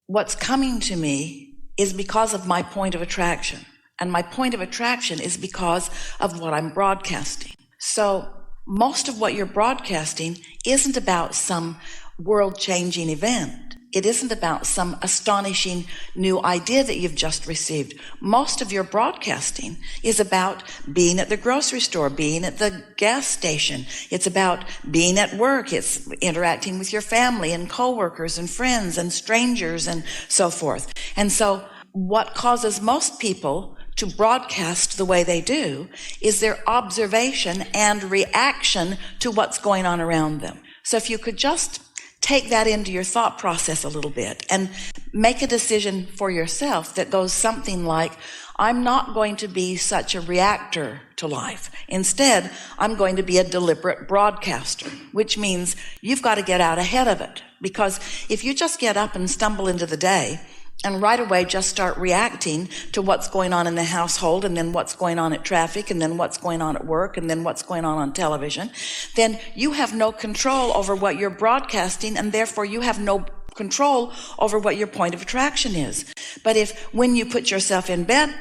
what's coming to me is because of my point of attraction. And my point of attraction is because of what I'm broadcasting. So most of what you're broadcasting isn't about some world-changing event. It isn't about some astonishing new idea that you've just received. Most of your broadcasting is about being at the grocery store, being at the gas station. It's about being at work. It's interacting with your family and coworkers and friends and strangers and so forth. And so what causes most people to broadcast the way they do is their observation and reaction to what's going on around them. So if you could just take that into your thought process a little bit and make a decision for yourself that goes something like, I'm not going to be such a reactor to life. Instead, I'm going to be a deliberate broadcaster, which means you've got to get out ahead of it. Because if you just get up and stumble into the day and right away just start reacting to what's going on in the household, and then what's going on at traffic, and then what's going on at work, and then what's going on television, then you have no control over what you're broadcasting, and therefore you have no control over what your point of attraction is. But if when you put yourself in bed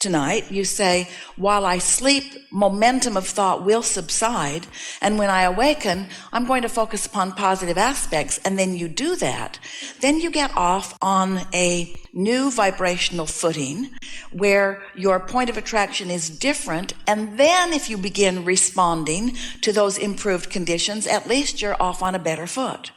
tonight, you say, while I sleep, momentum of thought will subside, and when I awaken, I'm going to focus upon positive aspects, and then you do that, then you get off on a new vibrational footing where your point of attraction is different, and then if you begin responding to those improved conditions, at least you're off on a better foot.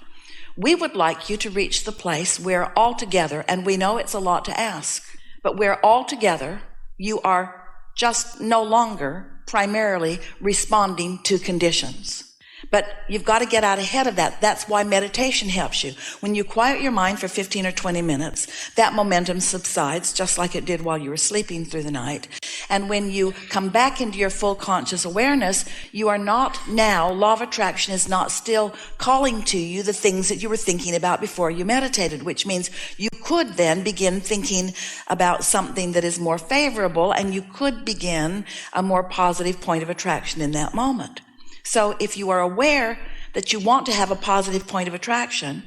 We would like you to reach the place where altogether, and we know it's a lot to ask, but where altogether you are just no longer primarily responding to conditions. But you've got to get out ahead of that. That's why meditation helps you. When you quiet your mind for 15 or 20 minutes, that momentum subsides just like it did while you were sleeping through the night. And when you come back into your full conscious awareness, you are not now, law of attraction is not still calling to you the things that you were thinking about before you meditated, which means you could then begin thinking about something that is more favorable, and you could begin a more positive point of attraction in that moment. So if you are aware that you want to have a positive point of attraction,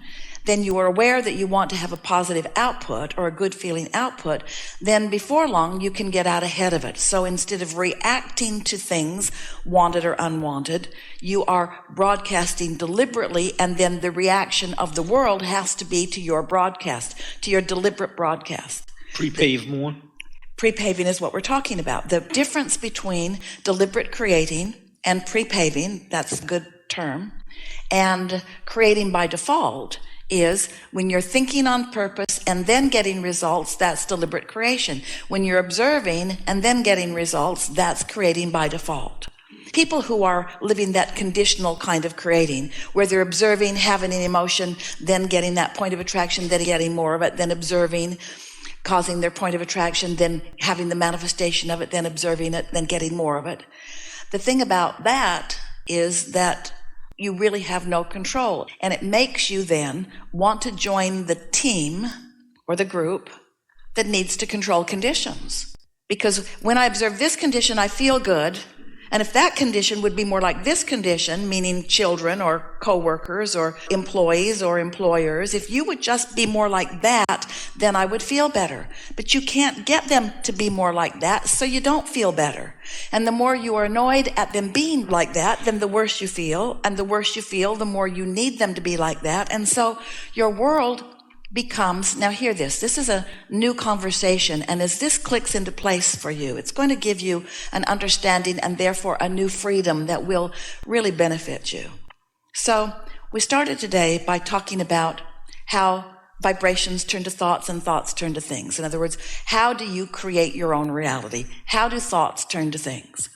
then you are aware that you want to have a positive output or a good feeling output, then before long you can get out ahead of it. So instead of reacting to things, wanted or unwanted, you are broadcasting deliberately, and then the reaction of the world has to be to your broadcast, to your deliberate broadcast. Prepave more? Prepaving is what we're talking about. The difference between deliberate creating and prepaving, that's a good term, and creating by default is when you're thinking on purpose and then getting results, that's deliberate creation. When you're observing and then getting results, that's creating by default. People who are living that conditional kind of creating, where they're observing, having an emotion, then getting that point of attraction, then getting more of it, then observing, causing their point of attraction, then having the manifestation of it, then observing it, then getting more of it. The thing about that is that you really have no control, and it makes you then want to join the team or the group that needs to control conditions. Because when I observe this condition, I feel good. And if that condition would be more like this condition, meaning children or coworkers or employees or employers, if you would just be more like that, then I would feel better. But you can't get them to be more like that, so you don't feel better. And the more you are annoyed at them being like that, then the worse you feel. And the worse you feel, the more you need them to be like that. And so your world becomes, now hear this is a new conversation, and as this clicks into place for you, it's going to give you an understanding and therefore a new freedom that will really benefit you. So we started today by talking about how vibrations turn to thoughts and thoughts turn to things. In other words, how do you create your own reality? How do thoughts turn to things?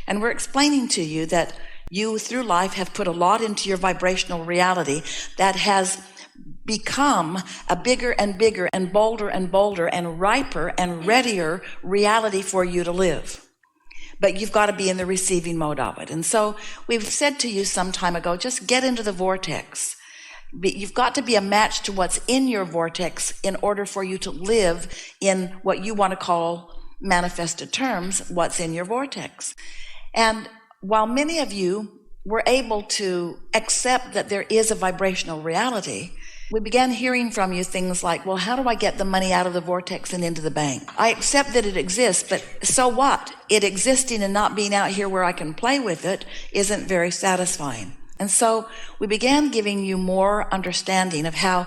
And we're explaining to you that you through life have put a lot into your vibrational reality that has become a bigger and bigger and bolder and riper and readier reality for you to live. But you've got to be in the receiving mode of it. And so we've said to you some time ago, just get into the vortex. You've got to be a match to what's in your vortex in order for you to live in what you want to call manifested terms, what's in your vortex. And while many of you were able to accept that there is a vibrational reality, we began hearing from you things like, well, how do I get the money out of the vortex and into the bank? I accept that it exists, but so what? It existing and not being out here where I can play with it isn't very satisfying. And so we began giving you more understanding of how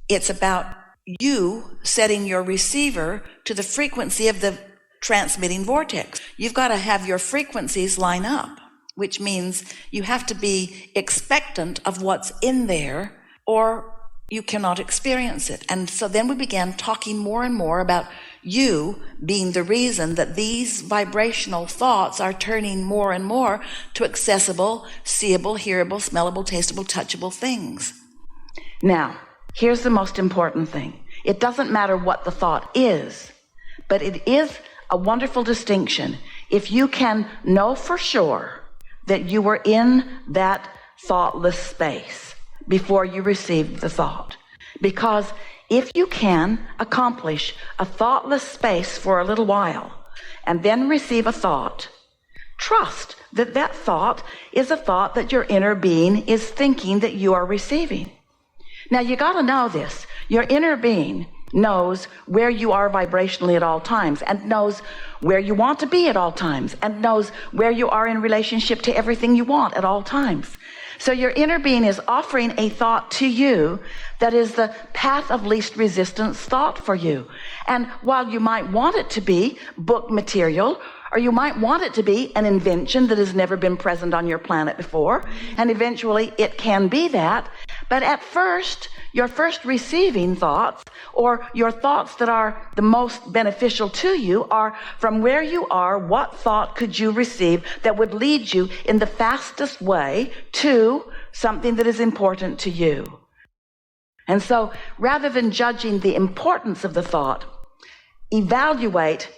it's about you setting your receiver to the frequency of the transmitting vortex. You've got to have your frequencies line up, which means you have to be expectant of what's in there, or you cannot experience it. And so then we began talking more and more about you being the reason that these vibrational thoughts are turning more and more to accessible, seeable, hearable, smellable, tastable, touchable things. Now, here's the most important thing. It doesn't matter what the thought is, but it is a wonderful distinction if you can know for sure that you were in that thoughtless space before you received the thought. Because if you can accomplish a thoughtless space for a little while and then receive a thought, trust that that thought is a thought that your inner being is thinking that you are receiving. Now you got to know this. Your inner being knows where you are vibrationally at all times, and knows where you want to be at all times, and knows where you are in relationship to everything you want at all times. So your inner being is offering a thought to you that is the path of least resistance thought for you. And while you might want it to be book material, or you might want it to be an invention that has never been present on your planet before, and eventually it can be that, but at first, your first receiving thoughts, or your thoughts that are the most beneficial to you, are from where you are, what thought could you receive that would lead you in the fastest way to something that is important to you. And so, rather than judging the importance of the thought, evaluate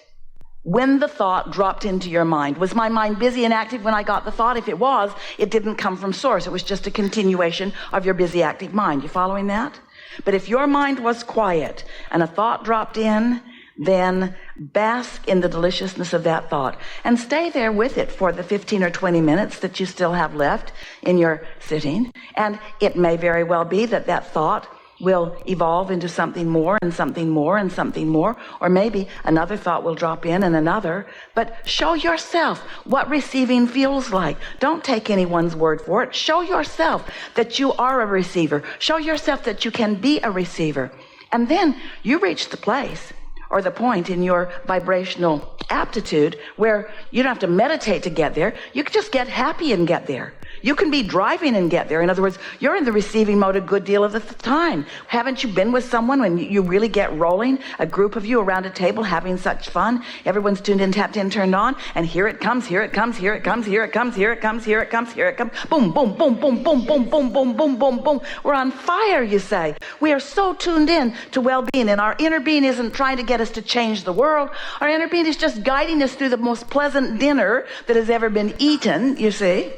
when the thought dropped into your mind. Was my mind busy and active when I got the thought? If it was, it didn't come from source. It was just a continuation of your busy, active mind. You following that? But if your mind was quiet and a thought dropped in, then bask in the deliciousness of that thought and stay there with it for the 15 or 20 minutes that you still have left in your sitting. And it may very well be that that thought will evolve into something more and something more and something more, or maybe another thought will drop in and another. But show yourself what receiving feels like. Don't take anyone's word for it. Show yourself that you are a receiver. Show yourself that you can be a receiver. And then you reach the place or the point in your vibrational aptitude where you don't have to meditate to get there. You can just get happy and get there. You can be driving and get there. In other words, you're in the receiving mode a good deal of the time. Haven't you been with someone when you really get rolling? A group of you around a table having such fun. Everyone's tuned in, tapped in, turned on, and here it comes, here it comes, here it comes, here it comes, here it comes, here it comes, here it comes. Boom, boom, boom, boom, boom, boom, boom, boom, boom, boom, boom. We're on fire, you say. We are so tuned in to well-being, and our inner being isn't trying to get us to change the world. Our inner being is just guiding us through the most pleasant dinner that has ever been eaten, you see.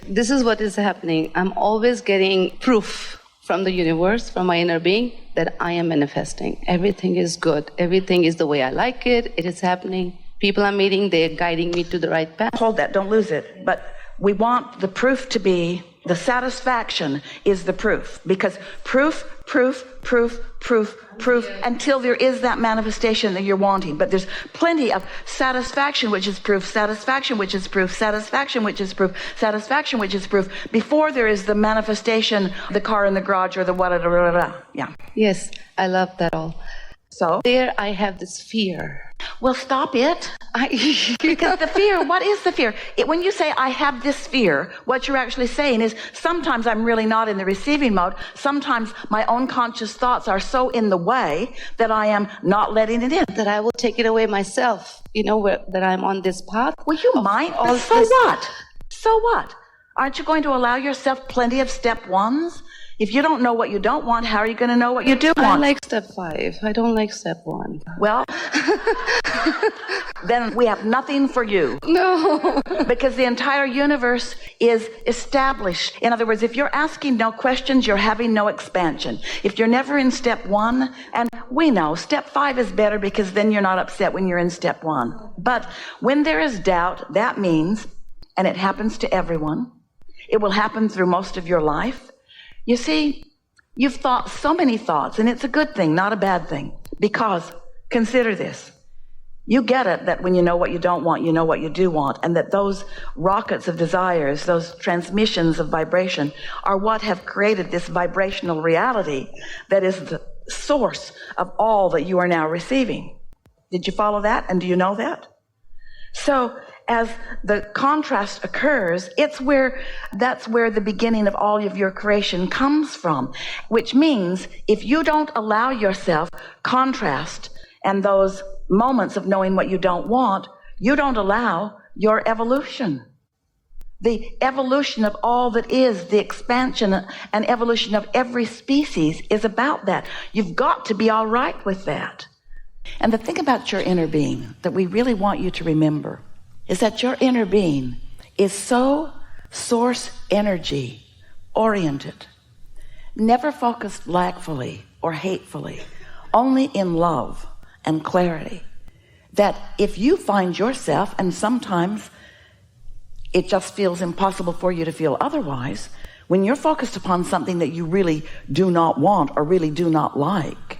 This is what is happening. I'm always getting proof from the universe, from my inner being, that I am manifesting. Everything is good. Everything is the way I like it. It is happening. People I'm meeting, they're guiding me to the right path. Hold that, don't lose it. But we want the proof to be, the satisfaction is the proof. Because proof, until there is that manifestation that you're wanting. But there's plenty of satisfaction, which is proof, satisfaction, which is proof, satisfaction, which is proof, satisfaction, which is proof, before there is the manifestation, the car in the garage or the what, yeah. Yes, I love that all. So? There I have this fear. Well, stop it. Because the fear, what is the fear? When you say, I have this fear, what you're actually saying is, sometimes I'm really not in the receiving mode. Sometimes my own conscious thoughts are so in the way that I am not letting it in. That I will take it away myself, that I'm on this path. Well, you might, but so what? So what? Aren't you going to allow yourself plenty of step ones? If you don't know what you don't want, how are you going to know what you do want? I like step 5. I don't like step 1. Well, then we have nothing for you. No. Because the entire universe is established. In other words, if you're asking no questions, you're having no expansion. If you're never in step 1, and we know step 5 is better because then you're not upset when you're in step 1. But when there is doubt, that means, and it happens to everyone, it will happen through most of your life. You see, You've thought so many thoughts, and it's a good thing, not a bad thing, because consider this. You get it that when you know what you don't want, you know what you do want, and that those rockets of desires, those transmissions of vibration, are what have created this vibrational reality that is the source of all that you are now receiving. Did you follow that? And do you know that? So as the contrast occurs, that's where the beginning of all of your creation comes from, which means if you don't allow yourself contrast and those moments of knowing what you don't want, you don't allow your evolution. The evolution of all that is, the expansion and evolution of every species is about that. You've got to be all right with that. And the thing about your inner being that we really want you to remember is that your inner being is so source energy oriented, never focused lackfully or hatefully, only in love and clarity, that if you find yourself, and sometimes it just feels impossible for you to feel otherwise, when you're focused upon something that you really do not want or really do not like,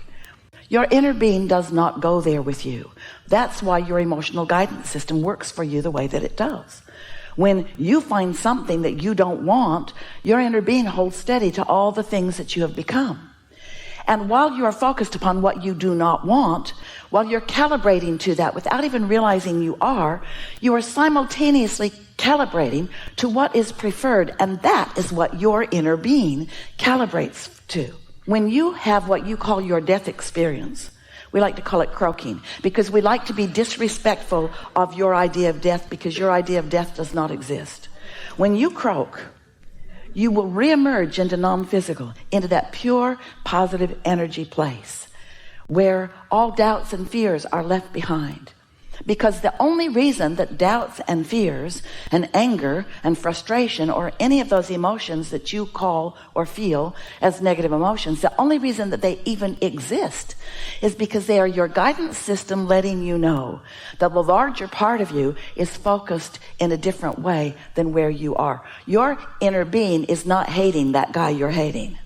your inner being does not go there with you. That's why your emotional guidance system works for you the way that it does. When you find something that you don't want, your inner being holds steady to all the things that you have become. And while you are focused upon what you do not want, while you're calibrating to that without even realizing you are simultaneously calibrating to what is preferred, and that is what your inner being calibrates to. When you have what you call your death experience, we like to call it croaking, because we like to be disrespectful of your idea of death, because your idea of death does not exist. When you croak, you will reemerge into non-physical, into that pure positive energy place where all doubts and fears are left behind. Because the only reason that doubts and fears and anger and frustration or any of those emotions that you call or feel as negative emotions, the only reason that they even exist is because they are your guidance system letting you know that the larger part of you is focused in a different way than where you are. Your inner being is not hating that guy you're hating.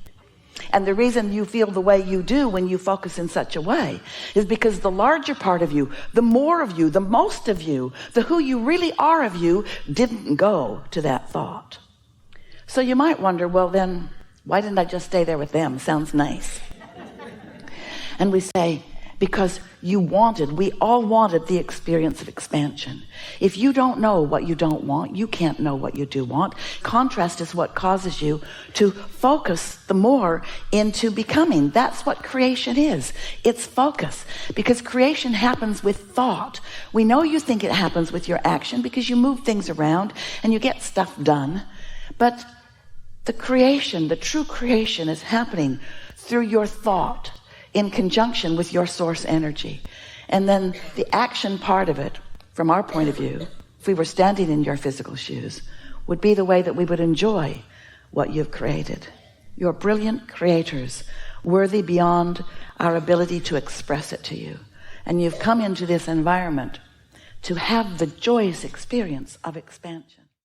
And the reason you feel the way you do when you focus in such a way is because the larger part of you, the more of you, the most of you, the who you really are of you didn't go to that thought. So you might wonder, well then, why didn't I just stay there with them? Sounds nice. And we say, because we all wanted the experience of expansion. If you don't know what you don't want, you can't know what you do want. Contrast is what causes you to focus the more into becoming. That's what creation is. It's focus, because creation happens with thought. We know you think it happens with your action because you move things around and you get stuff done. But the creation, the true creation, is happening through your thought, in conjunction with your source energy. And then the action part of it, from our point of view, if we were standing in your physical shoes, would be the way that we would enjoy what you've created. You're brilliant creators, worthy beyond our ability to express it to you. And you've come into this environment to have the joyous experience of expansion.